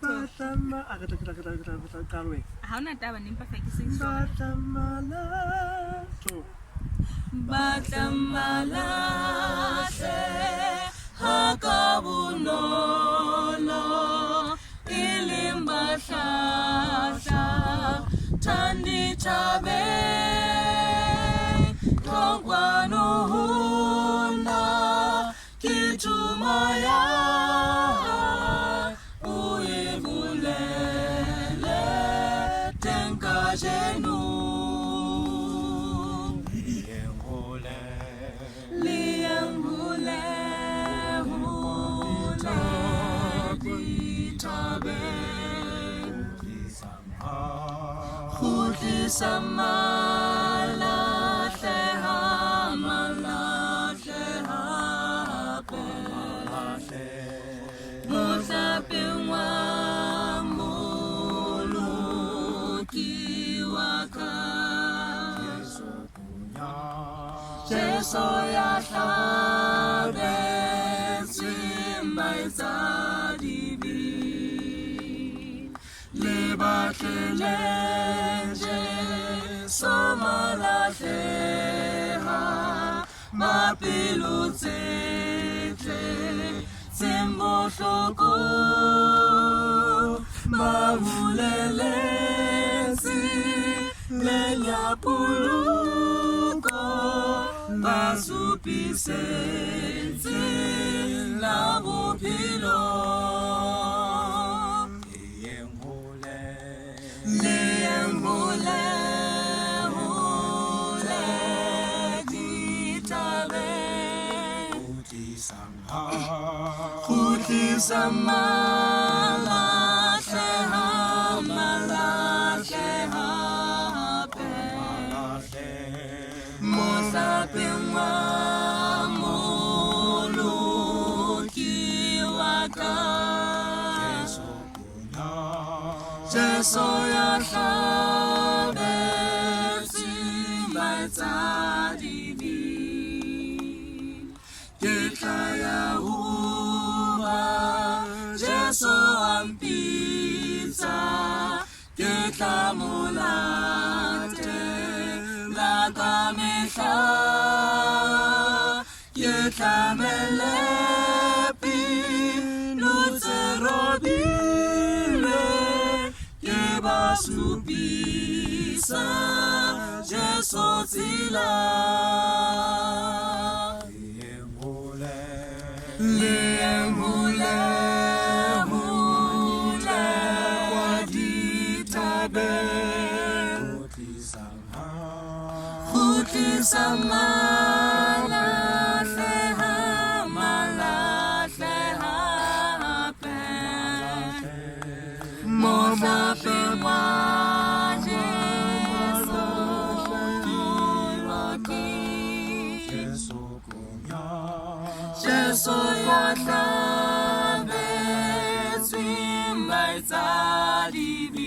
Batama kata kalwe. Ha ona taba ne mpa ke sing song. Batamala to. Batamala se hakabunolo ilimbashasha tandi chabe tongwano huna kitumaya uivulele tenkajenu liangule huna ditabe Kuti samala Musapingwa muluki waka Jeso ya tabe simbai zadibi Lebatleleje somalateha mapilu tete Simbo shoko mahulelezi lenya puluko basupisezi labo pilo liengule hule ditabe Kuti samala sheha pe Musapingwa muluki waka Jeso ya tabe simbai zadibi Gekaya Jeso ampita Geta mulate Laga mesha Geta melepi Lucerobile Geba supisa Jeso zila Liemule Kuti samala sheha pe Musapingwa Jesu kiwaki Jesu ya tabe simbai zadibi